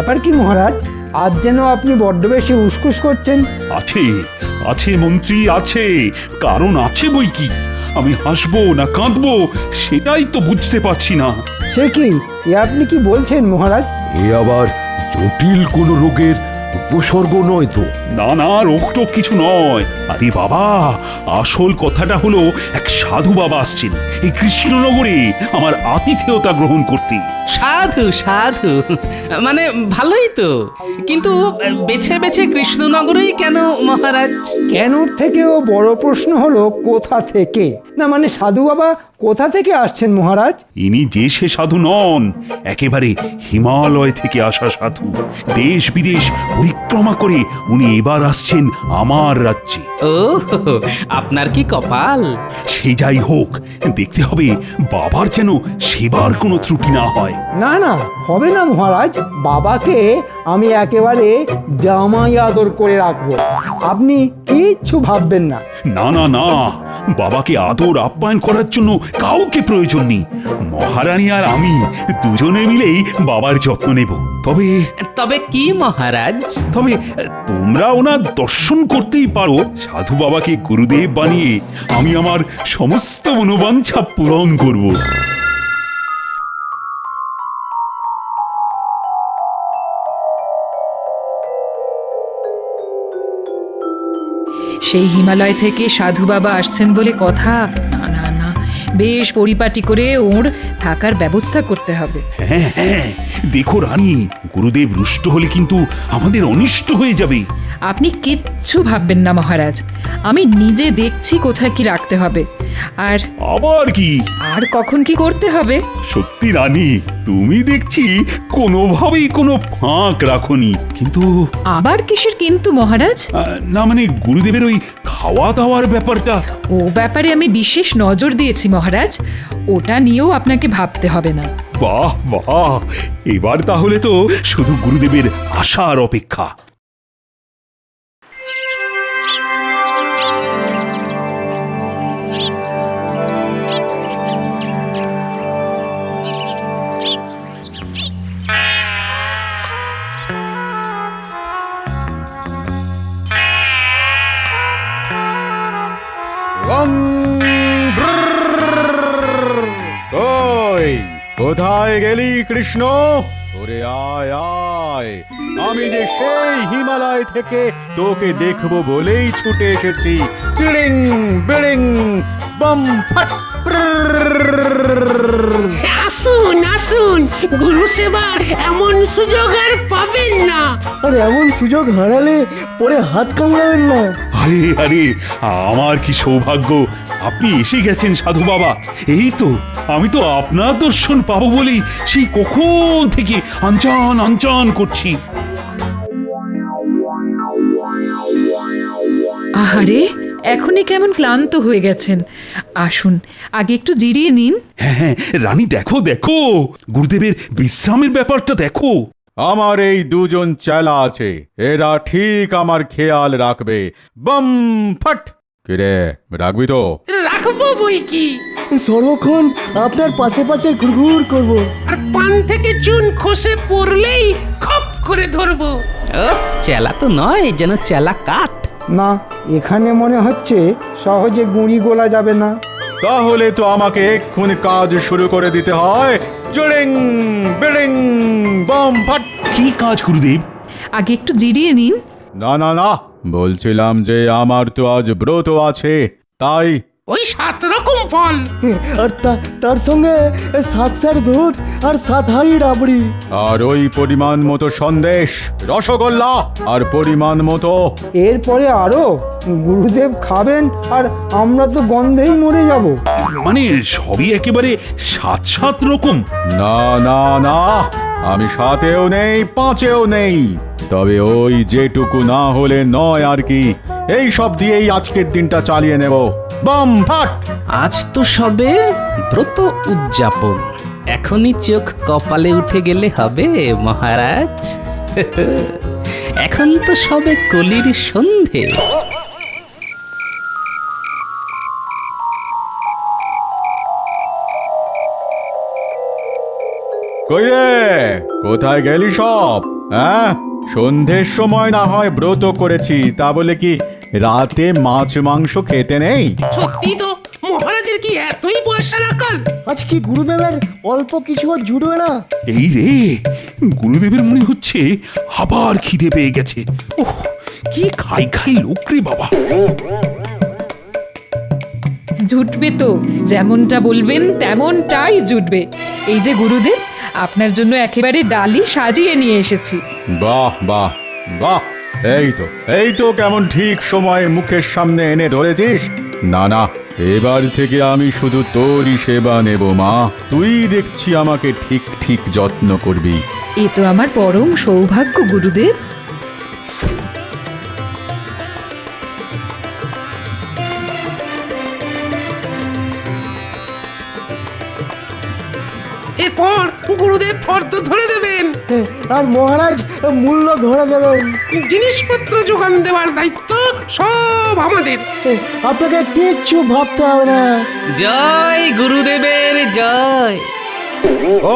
ব্যাপার কি মহারাজ, আজ যেন আপনি বড্ড বেশি উসকুস করছেন? আছে আছে মন্ত্রী, আছে, কারণ আছে বই কি। আমি হাসবো না কাঁদবো সেটাই তো বুঝতে পারছি না। সে কি, এ আপনি কি বলছেন মহারাজ? এ আবার জটিল কোনো রোগের উপসর্গ নয় তো? না না, রোগটোক কিছু নয়। আরে বাবা, আসল কথাটা হলো এক সাধু বাবা আসছেন এই কৃষ্ণনগরে আমার আতিথেয়তা গ্রহণ করতে। সাধু সাধু, মানে ভালোই তো, কিন্তু বেছে বেছে কৃষ্ণনগরেই কেন মহারাজ? কেনর থেকেও বড় প্রশ্ন হলো কোথা থেকে। না মানে সাধু বাবা কোথা থেকে আসছেন মহারাজ? ইনি যে সে সাধু নন, একেবারে হিমালয় থেকে আসা সাধু। দেশ বিদেশ পরিক্রমা করে উনি এবার আসছেন আমার রাজ্যে। ও, আপনার কি কপাল! সে যাই হোক, দেখতে হবে বাবার যেন সেবার কোনো ত্রুটি না হয়। না না, হবে না মহারাজ। বাবাকে আমি একেবারে জামাই আদর করে রাখবো, আপনি কিচ্ছু ভাববেন না। না না না, বাবাকে আদর আপ্যায়ন করার জন্য কাউকে প্রয়োজন নেই। মহারানী আর আমি দুজনে মিলেই বাবার যত্ন নেব। তবে তবে কি মহারাজ? তবে তোমরা ওনার দর্শন করতেই পারো। সাধু বাবাকে গুরুদেব বানিয়ে আমি আমার সমস্ত মনোবাঞ্ছা পূরণ করব। সেই হিমালয় থেকে সাধু বাবা আসছেন বলে কথা। না না না, বেশ পরিপাটি করে ওর থাকার ব্যবস্থা করতে হবে। হ্যাঁ হ্যাঁ, দেখো রানী, গুরুদেব রুষ্ট হলে কিন্তু আমাদের অনিষ্ট হয়ে যাবে। আপনি কিচ্ছু ভাববেন না মহারাজ, আমি নিজে দেখছি কোথায় কি রাখতে হবে আর আবার কি? আর কখন কি করতে হবে। সত্যি রানী, তুমি দেখছি কোনোভাবেই কোনো ফাঁক রাখোনি। কিন্তু আবার কিসের কিন্তু মহারাজ? না মানে গুরুদেবের ওই খাওয়া দাওয়ার ব্যাপারটা। ও ব্যাপারে আমি বিশেষ নজর দিয়েছি মহারাজ, ওটা নিয়েও আপনাকে ভাবতে হবে না। বাহ বাহ, এবার তাহলে তো শুধু গুরুদেবের আশার অপেক্ষা। কই, কোথায় গেলি কৃষ্ণ? ওরে আয় আয়, আমি যে সেই হিমালয় থেকে তোকে দেখবো বলেই ছুটে এসেছি। চিড়িং বিড়িং বম ফাট। আসুন আসুন, গুরু সেবার এমন সুযোগ আর পাবেন না। আর এমন সুযোগ হারালে পরে হাত কামড়াবেন না। আরে আরে, আমার কি সৌভাগ্য, আপনি এসে গেছেন সাধু বাবা। এই তো, আমি তো আপনার দর্শন পাবো বলেই সেই কখন থেকে আনচান আনচান করছি। আহারে, এখনই কেমন ক্লান্ত হয়ে গেছেন। আসুন, আগে একটু জিরিয়ে নিন। হ্যাঁ হ্যাঁ রানী, দেখো দেখো, গুরুদেবের বিশ্রামের ব্যাপারটা দেখো। আমার এই দুজন চেলা আছে, এরা ঠিক আমার খেয়াল রাখবে। বম ফাট। কিরে, রাখবি তো? রাখবো বই কি, সর্বক্ষণ আপনার পাশে পাশে ঘুরঘুর করব। আর পান থেকে চুন খসে পড়লেই খপ করে ধরবো। ও, চেলা তো নয়, যেন চেলা কাঠ। না, এখানে মনে হচ্ছে সহজে গুঁড়ি গোলা যাবে না। তাহলে তো আমাকে এক্ষুনি কাজ শুরু করে দিতে হয়। চিড়িং বিড়িং বম ফাট। কি কাজ গুরুদেব? আগে একটু জিরিয়ে নিন। না না না, বলছিলাম যে আমার তো আজ ব্রত আছে, তাই। ওই 7 রকম ফল, আর তার সঙ্গে 7 সের দুধ আর 7 হাঁড়ি রাবড়ি। আর ওই পরিমাণ মতো সন্দেশ, রসগোল্লা আর পরিমাণ মতো। এরপরে আরো? গুরুদেব খাবেন আর আমরা তো গন্ধেই মরে যাব। মানে সবই একেবারে সাত সাত রকম? না না না, আমি 7-এও নেই, 5-এও নেই, তবে ওই যেটুকু না হলে নয় আর কি। এই সব দিয়েই আজকের দিনটা চালিয়ে নেব। বম ফাট। আজ তো সবে ব্রত উদযাপন, এখনই চোখ কপালে উঠে গেলে হবে মহারাজ? এখন তো সবে কলির সন্ধে। কই রে, কোথায় গেলি সব? হ্যাঁ, সন্ধ্যের সময় না হয় ব্রত করেছি, তা বলে কি রাতে মাছ মাংস খেতে নেই? সত্যি তো মহারাজের কি এতই বয়সের আকাল? আজ কি গুরুদেবের অল্প কিছু জুটবে না? এই রে, গুরুদেবের মনে হচ্ছে আবার খিদে পেয়ে গেছে। ওহ, কি খাই খাই লোক রে বাবা। জুটবে তো, যেমনটা বলবেন তেমনটাই জুটবে। এই যে গুরুদেব, আপনার জন্য একেবারে ডালি সাজিয়ে নিয়ে এসেছি। বাহ বাহ বাহ, এই তো কেমন ঠিক সময় মুখের সামনে এনে ধরেছিস। না না, এবার থেকে আমি শুধু তোরই সেবা নেব মা। তুই দেখছি আমাকে ঠিক ঠিক যত্ন করবি। এ তো আমার পরম সৌভাগ্য গুরুদেব। এরপর গুরুদেব ফর্দ ধরে দেবেন, আর মহারাজ মূল্য ধরে দেবেন। জিনিসপত্র যোগান দেওয়ার দায়িত্ব সব আমাদের। আপনাকে কিচ্ছু ভাবতে হবে না। জয় গুরুদেবের জয়।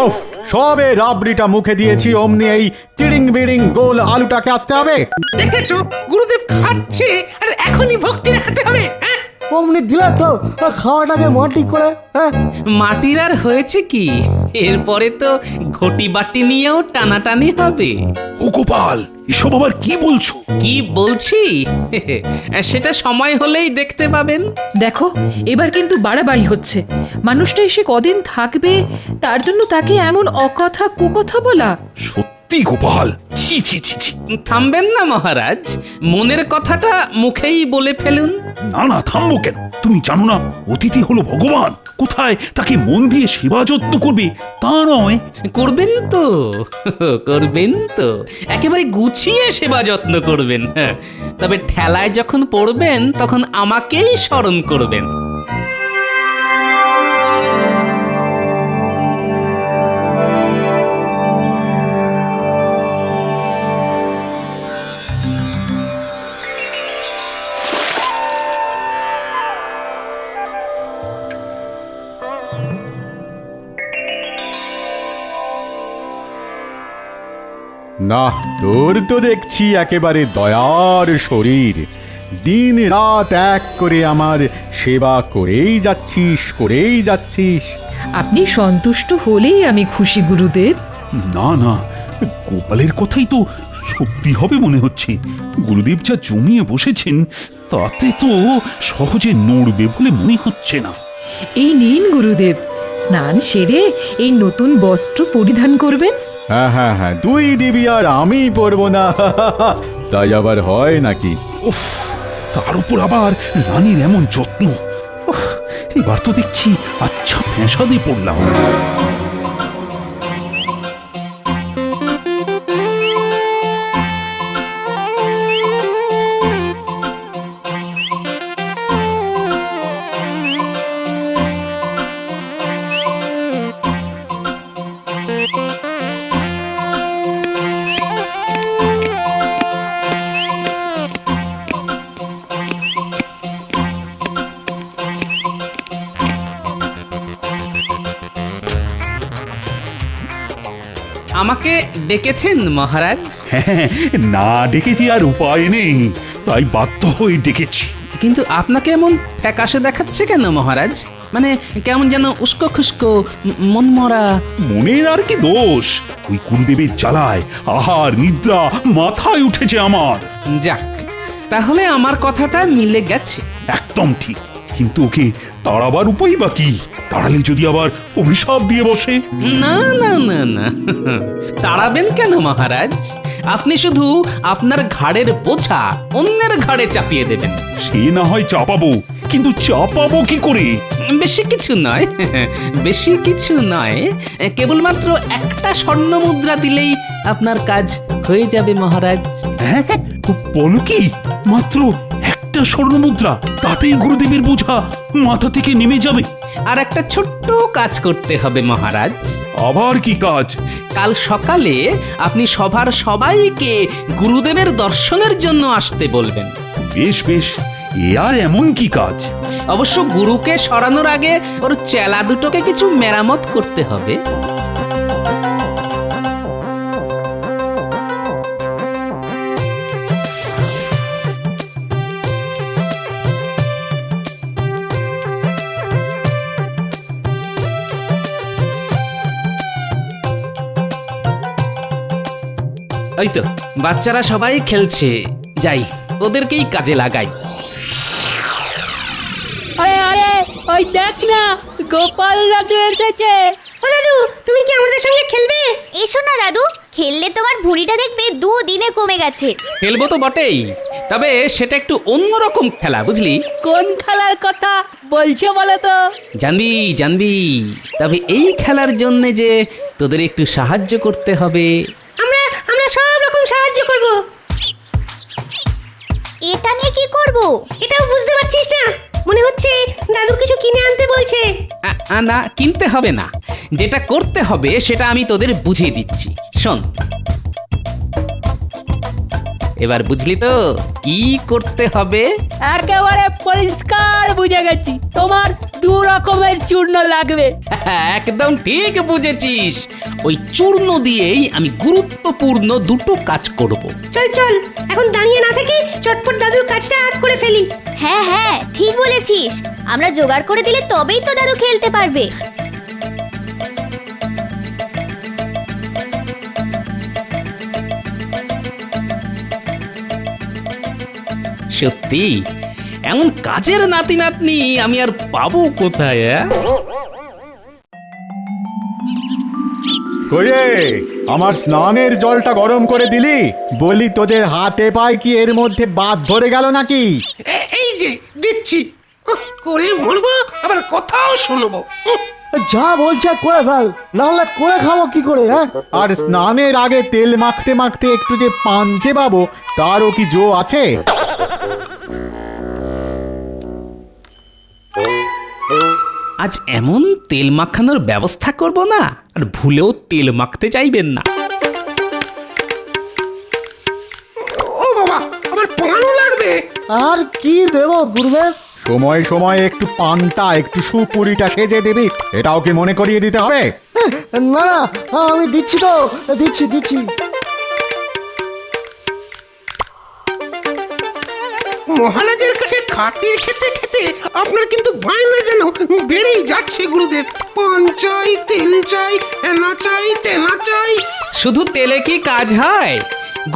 ওফ, সবে রাবড়িটা মুখে দিয়েছি, অমনি এই চিড়িং বিড়িং গোল আলুটাকে আসতে হবে। দেখেছো গুরুদেব খাচ্ছে আর এখনই ভক্তি দেখাতে হবে, হ্যাঁ? অমনি দিলে তো খাওয়াটাকে মাটি করে। হ্যাঁ, মাটির আর হয়েছে কি, এরপরে তো ঘটি বাটি নিয়েও টানাটানি হবে। ও গোপাল, এসব আবার কি বলছো? কি বলছি সেটা সময় হলেই দেখতে পাবেন। দেখো, এবার কিন্তু বাড়াবাড়ি হচ্ছে। মানুষটা এসে কদিন থাকবে, তার জন্য তাকে এমন অকথা কুকথা বলা। সত্যি গোপাল, ছি ছি ছি ছি। থামবেন না মহারাজ, মনের কথাটা মুখেই বলে ফেলুন। না না, থামবো কেন? তুমি জানো না অতিথি হলো ভগবান। কোথায় তাকে মন দিয়ে সেবা যত্ন করবে তা নয়। করবেন তো, করবেন তো, একেবারে গুছিয়ে সেবা যত্ন করবেন। হ্যাঁ, তবে ঠেলায় যখন পড়বেন তখন আমাকেই স্মরণ করবেন। না, তোর তো দেখছি একেবারে দয়ার শরীর। দিন রাত এক করে আমার সেবা করেই যাচ্ছিস। আপনি সন্তুষ্ট হলেই আমি খুশি গুরুদেব। না না, গোপালের কথাই তো সত্যি হবে মনে হচ্ছে। গুরুদেব যা জমিয়ে বসেছেন তাতে তো সহজে নড়বে বলে মনে হচ্ছে না। এই নিন গুরুদেব, স্নান সেরে এই নতুন বস্ত্র পরিধান করবেন। হ্যাঁ হ্যাঁ হ্যাঁ, তুই দিবি আর আমি পরবো না, তাই আবার হয় নাকি? উফ, তার উপর আবার রানীর এমন যত্ন। উফ, এবার তো দেখছি আচ্ছা ফ্যাসাদে পড়লাম। আমাকে ডেকেছেন মহারাজ? হ্যাঁ, না ডেকেছি আর উপায় নেই, তাই বাধ্য হয়ে ডেকেছি। কিন্তু আপনাকে এমন ফ্যাকাশে দেখাচ্ছে কেন মহারাজ? মানে কেমন যেন উস্কো খুস্কো, মনমরা। মনের আর কি দোষ, ওই গুরুদেবের জ্বালায় আহার নিদ্রা মাথায় উঠেছে আমার। যাক, তাহলে আমার কথাটা মিলে গেছে। একদম ঠিক, কিন্তু ওকে তাড়াবার উপায় বা কি? তাড়ালে যদি আবার অভিশাপ দিয়ে বসে। না না না না, তাড়াবেন কেন মহারাজ? আপনি শুধু আপনার ঘাড়ের বোঝা অন্যের ঘাড়ে চাপিয়ে দেবেন। সে না হয় চাপাবো, কিন্তু চাপাবো কি করে? বেশি কিছু নয়, বেশি কিছু নয়, কেবলমাত্র একটা স্বর্ণ মুদ্রা দিলেই আপনার কাজ হয়ে যাবে মহারাজ। হ্যাঁ, বলো কি? মাত্র একটা স্বর্ণ মুদ্রা, তাতেই গুরুদেবের বোঝা মাথা থেকে নেমে যাবে? আর একটা ছোট্ট কাজ করতে হবে মহারাজ। আবার কি কাজ? কাল সকালে আপনি সভার সবাইকে গুরুদেবের দর্শনের জন্য আসতে বলবেন। বেশ বেশ, এ আর এমন কি কাজ? অবশ্য গুরুকে সরানোর আগে ওর চেলা দুটোকে কিছু মেরামত করতে হবে। ওই তো বাচ্চারা সবাই খেলছে, যাই ওদেরকেই কাজে লাগাই। আরে আরে ওই দেখ না, গোপাল দাদু এসেছে। ও দাদু, তুমি কি আমাদের সঙ্গে খেলবে? এসো না দাদু, খেললে তোমার ভুঁড়িটা দেখবে 2 দিনে কমে গেছে। খেলবো তো বটেই, তবে সেটা একটু অন্যরকম খেলা, বুঝলি? কোন খেলার কথা বলছো বলো তো? জানবি জানবি, তবে এই খেলার জন্য যে তোদের একটু সাহায্য করতে হবে। আমরা আমরা সব রকম সাহায্য করব। এটা নিয়ে কি করব? এটাও বুঝতে পারছিস না? মনে হচ্ছে দাদু কিছু কিনে আনতে বলছে। না, কিনতে হবে না, যেটা করতে হবে সেটা আমি তোদের বুঝিয়ে দিচ্ছি, শোন। এবার বুঝলি তো কি করতে হবে? একেবারে পরিষ্কার বুঝে গেছি, তোমার 2 রকমের চূর্ণ লাগবে। একদম ঠিক বুঝেছিস, ওই চূর্ণ দিয়েই আমি গুরুত্বপূর্ণ 2টো কাজ করব। চল চল, এখন দাঁড়িয়ে না থেকে চটপট দাদুর কাজটা করে ফেলি। হ্যাঁ হ্যাঁ, ঠিক বলেছিস। আমরা জোগাড় করে দিলে তবেই তো দাদু খেলতে পারবে। সত্যি এমন কাজের নাতি নাতনি আমি আর পাবো কোথায়? কইরে, আমার স্নানের জলটা গরম করে দিলি? বলি তোদের হাতে পায় কি এর মধ্যে বাদ ধরে গেল নাকি? এই যে দিচ্ছি, করে মরবো আবার কথাও শুনবো। যা বলছে করে ফেল, নাহলে করে খাবো কি করে? হ্যাঁ, আর স্নানের আগে তেল মাখতে মাখতে একটু যে পাঞ্চে পাবো, তারও কি জো আছে? আজ এমন তেল মাখানোর ব্যবস্থা করব না, আর ভুলেও তেল মাখতে চাইবেন না। ও বাবা, আবার পোড়ানো লাগবে। আর কি দেবো গুরুদেব? সময় সময় একটু পান্তা, একটু সুপুরিটা সেজে দিবি, এটাও কি মনে করিয়ে দিতে হবে? না না, আমি দিচ্ছি তো, দিচ্ছি দিচ্ছি। মহারাজের কাছে খাতির খেতে খেতে আপনার কিন্তু বায়না যেন বেড়েই যাচ্ছে গুরুদেব। পান চাই, তেল চাই, হেনা চাই, তেনা চাই। শুধু তেলে কি কাজ হয়?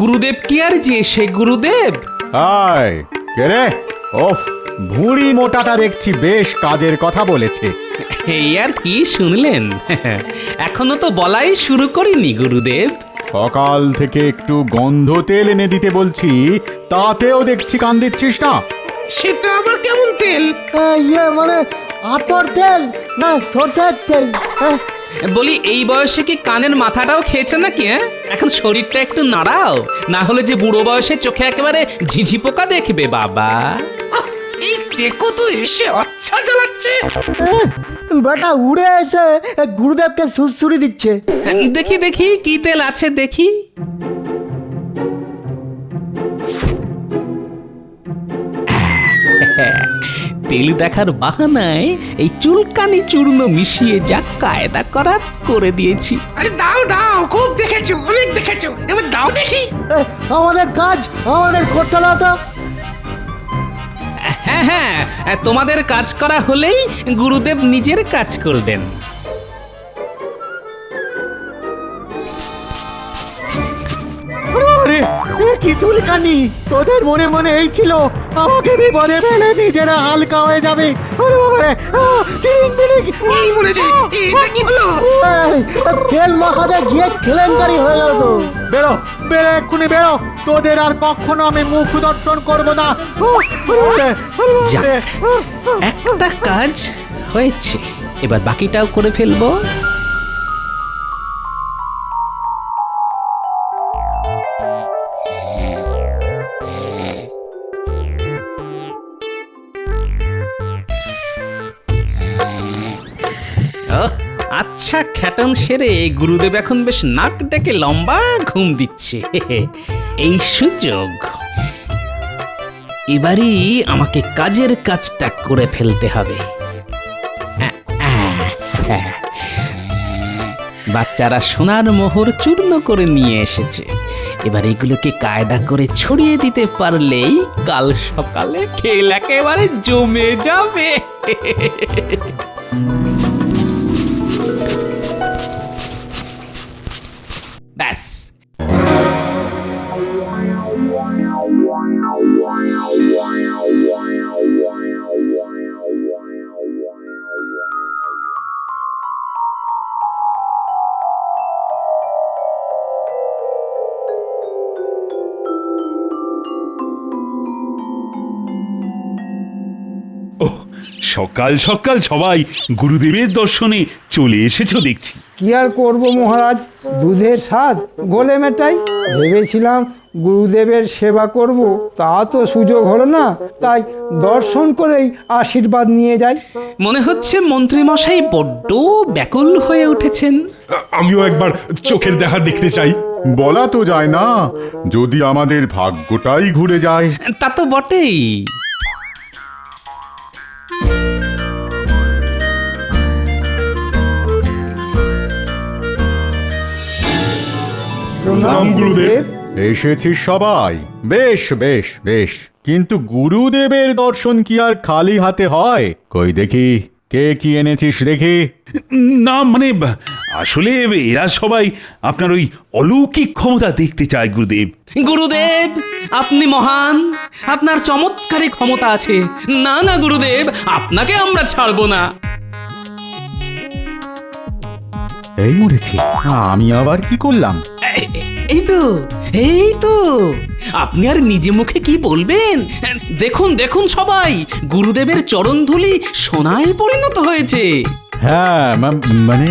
গুরুদেব কি আর যে সে গুরুদেব? আয় কে রে? ওফ, ভুঁড়ি মোটাটা দেখছি বেশ কাজের কথা বলেছে। এই আর কি শুনলেন? এখনো তো বলাই শুরু করিনি গুরুদেব। সকাল থেকে একটু গন্ধ তেল এনে দিতে বলছি, তাতেও দেখছি কান দিচ্ছিস না। সেটা আবার কেমন তেল? ইয়ে মানে আতর তেল না সরষের তেল? বলি এই বয়সে কি কানের মাথাটাও খেয়েছে নাকি? এখন শরীরটা একটু নাড়াও, না হলে যে বুড়ো বয়সে চোখে একেবারে ঝিঝি পোকা দেখবে বাবা। এই টেকো তো এসে আচ্ছা জ্বালাচ্ছে। বেটা উড়ে এসে গুরুদেবকে সুরসুরি দিচ্ছে। দেখি দেখি কি তেল আছে দেখি। তেল দেখার বাহানায় এই চুলকানি চূর্ণ মিশিয়ে যা কায়দা করার করে দিয়েছি। আরে দাও দাও, খুব দেখেছো, অনেক দেখেছো, এবার দাও দেখি। আমাদের কাজ আমাদের করতে দাও তো। হ্যাঁ হ্যাঁ, তোমাদের কাজ করা হলেই গুরুদেব নিজের কাজ করবেন। আরে কি চুলকানি! তোদের মনে মনে এই ছিল আমাকে বিপদে ফেলে নিজেরা হালকা হয়ে যাবে। আরে বাবা রে, চিরিং বিরিং! এই মরেছে, এটা কি হলো? তেল মাখাতে গিয়ে কেলেঙ্কারি হয়ে গেল তো। বেরো বেরো, এক্ষুনি বেরো, তোদের আর কখনো আমি মুখ দর্শন করবো না। যাক, একটা কাজ হয়েছে, এবার বাকিটাও করে ফেলবো। আচ্ছা, খ্যাটন সেরে গুরুদেব এখন বেশ নাক ডেকে লম্বা ঘুম দিচ্ছে। এই সুযোগ, এবারই আমাকে কাজের কাজটা করে ফেলতে হবে। বাচ্চারা সোনার মোহর চূর্ণ করে নিয়ে এসেছে, এবার এগুলোকে কায়দা করে ছড়িয়ে দিতে পারলেই কাল সকালে খেল একেবারে জমে যাবে। ব্যাস, সকাল সকাল সবাই গুরুদেবের দর্শনে চলে এসেছো দেখছি। কি আর করব মহারাজ, দুধের স্বাদ গোলে মেটাই। ভেবেছিলাম গুরুদেবের সেবা করব, তা তো সুযোগ হলো না, তাই দর্শন করেই আশীর্বাদ নিয়ে যাই। মনে হচ্ছে মন্ত্রীমশাই বড্ড ব্যাকুল হয়ে উঠেছেন। আমিও একবার চোখের দেখা দেখতে চাই। বলা তো যায় না, যদি আমাদের ভাগ্যটাই ঘুরে যায়। তা তো বটেই। প্রণাম গুরুদেব। এসেছিস সবাই, বেশ বেশ বেশ, কিন্তু গুরুদেবের দর্শন কি আর খালি হাতে হয়? কই দেখি, কে কি এনেছিস দেখি। না মানে আসলে এরা সবাই আপনার ওই অলৌকিক ক্ষমতা দেখতে চায় গুরুদেব। গুরুদেব, আপনি মহান, আপনার চমৎকারী ক্ষমতা আছে। না না গুরুদেব, আপনাকে আমরা ছাড়বো না। এই মরেছি, আমি আবার কি করলাম? এই তো আপনি আর নিজে মুখে কি বলবেন? দেখুন দেখুন সবাই, গুরুদেবের চরণধুলি সোনায় পরিণত হয়েছে। হ্যাঁ মানে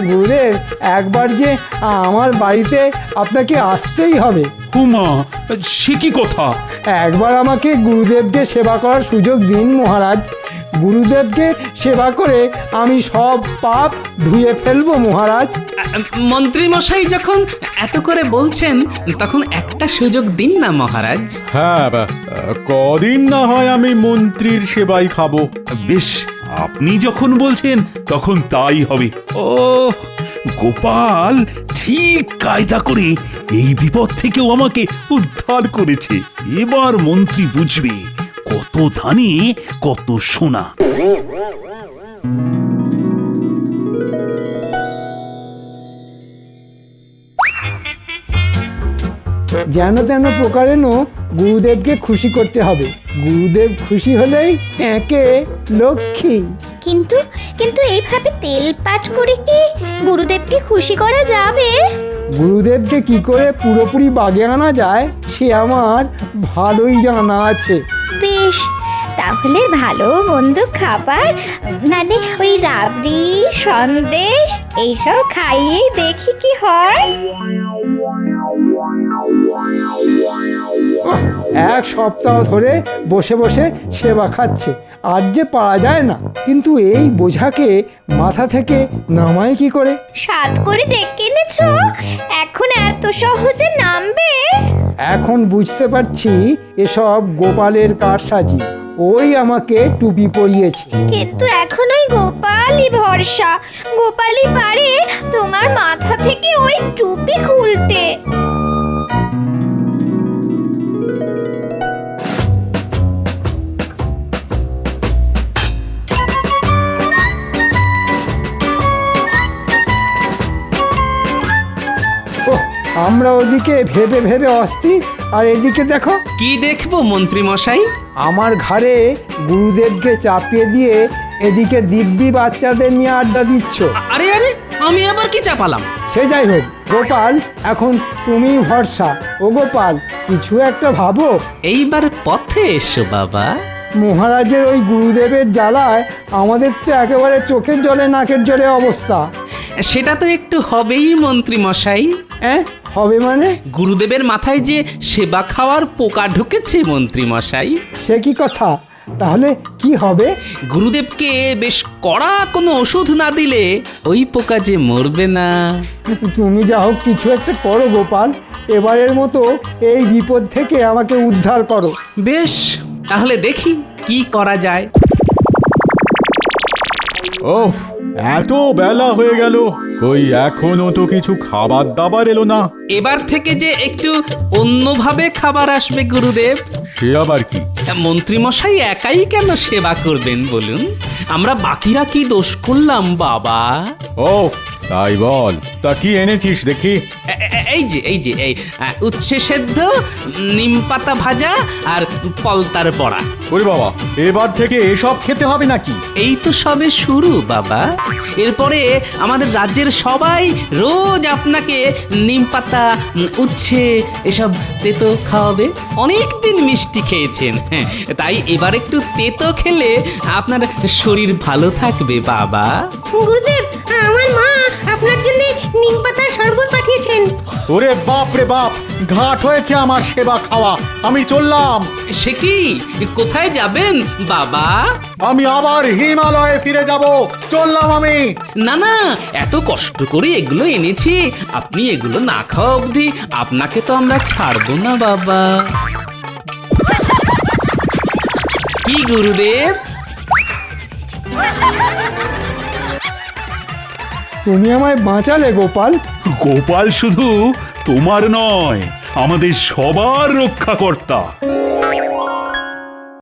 গুরুদেব, একবার যে আমার বাড়িতে আপনাকে আসতেই হবে। হুমা, সে কি কথা? একবার আমাকে গুরুদেবকে সেবা করার সুযোগ দিন মহারাজ। গুরুদেবকে সেবা করে আমি সব পাপ ধুয়ে ফেলবো মহারাজ। মন্ত্রী মশাই যখন এত করে বলছেন, তখন একটা সুযোগ দিন না মহারাজ। হ্যাঁ, কদিন না হয় আমি মন্ত্রীর সেবাই খাবো। বেশ, আপনি যখন বলছেন তখন তাই হবে। ও গোপাল ঠিক কায়দা করে এই বিপদ থেকেও আমাকে উদ্ধার করেছে। এবার মন্ত্রী বুঝবে কত ধানে কত সোনা। যেন তেন প্রকারেণ গুরুদেবকে খুশি করতে হবে। গুরুদেব খুশি হলেই একে লক্ষ্মী। কিন্তু কিন্তু এইভাবে তেল পাট করে কি গুরুদেবকে খুশি করা যাবে? গুরুদেবকে কি করে পুরোপুরি বাগে আনা যায় সে আমার ভালোই জানা আছে। বেশ, তাহলে ভালো মন্দ খাবার, মানে ওই রাবড়ি সন্দেশ এইসব খাইয়েই দেখি কি হয়। এক সপ্তাহ ধরে বসে বসে সেবা খাচ্ছে, আর যে পারা যায় না। কিন্তু এই বোঝাকে মাথা থেকে নামাই কি করে? সাত করে ডেকে এনেছো, এখন এত সহজে নামবে? এখন বুঝতে পারছি এসব গোপালের কারসাজি। ওই আমাকে টুপি পরিয়েছে। কিন্তু এখন ওই গোপালই ভরসা, গোপালই পারে তোমার মাথা থেকে ওই টুপি খুলতে। আমরা ওদিকে ভেবে ভেবে অস্থির, আর এদিকে দেখো। কি দেখবো মন্ত্রী মশাই? আমার ঘাড়ে গুরুদেবকে চাপিয়ে দিয়ে এদিকে দিব্যি বাচ্চাদের নিয়ে আড্ডা দিচ্ছ। আরে আরে, আমি আবার কি চাপালাম? সে যাই হোক গোপাল, এখন তুমি ভরসা। ও গোপাল, কিছু একটা ভাবো। এইবার পথে এসো বাবা। মহারাজের ওই গুরুদেবের জ্বালায় আমাদের তো একেবারে চোখের জলে নাকের জলে অবস্থা। সেটা তো একটু হবেই মন্ত্রী মশাই। হবে মানে? গুরুদেবের মাথায় যে সেবা খাওয়ার পোকা ঢুকেছে মন্ত্রী মশাই। সে কি কথা? তাহলে কি হবে? গুরুদেবকে বেশ কড়া কোনো ওষুধ না দিলে ওই পোকা যে মরবে না। তুমি যা হোক কিছু একটা করো গোপাল, এবারের মতো এই বিপদ থেকে আমাকে উদ্ধার করো। বেশ, তাহলে দেখি কি করা যায়। ওহ, এত বেলা হয়ে গেল, কই এখনো তো কিছু খাবার দাবার এলো না। এবার থেকে যে একটু অন্যভাবে খাবার আসবে গুরুদেব। সে আবার কি? মন্ত্রী মশাই একাই কেন সেবা করবেন বলুন? আমরা বাকিরা কি দোষ করলাম বাবা? ও তাই বল, তা কি এনেছিস দেখি? এই উচ্ছে সেদ্ধ, নিম পাতা ভাজা আর পলতার বড়া। ওরে বাবা, এবার থেকে এসব খেতে হবে নাকি? এই তো সবে শুরু বাবা। এরপরে আমাদের রাজ্যের সবাই রোজ আপনাকে নিম পাতা, উচ্ছে এসব তেতো খাওয়াবে। অনেক দিন মিষ্টি খেয়েছেন, হ্যাঁ, তাই এবার একটু তেতো খেলে আপনার শরীর ভালো থাকবে বাবা। গুরুদেব, আমার মা আপনার জন্য নিম পাতার শরবত পাঠিয়েছেন। ওরে বাপ রে বাপ, ঘাট হয়েছে আমার সেবা খাওয়া। আমি চললাম। সে কি, কোথায় যাবেন বাবা? আমি আবার হিমালয়ে ফিরে যাব। চললাম আমি। না না, এত কষ্ট করে এগুলো এনেছি, আপনি এগুলো না খাওয়া অবধি আপনাকে তো আমরা ছাড়বো না বাবা। কি গুরুদেব? তুমি আমায় বাঁচালে গোপাল। গোপাল শুধু তোমার নয়, আমাদের সবার রক্ষাকর্তা।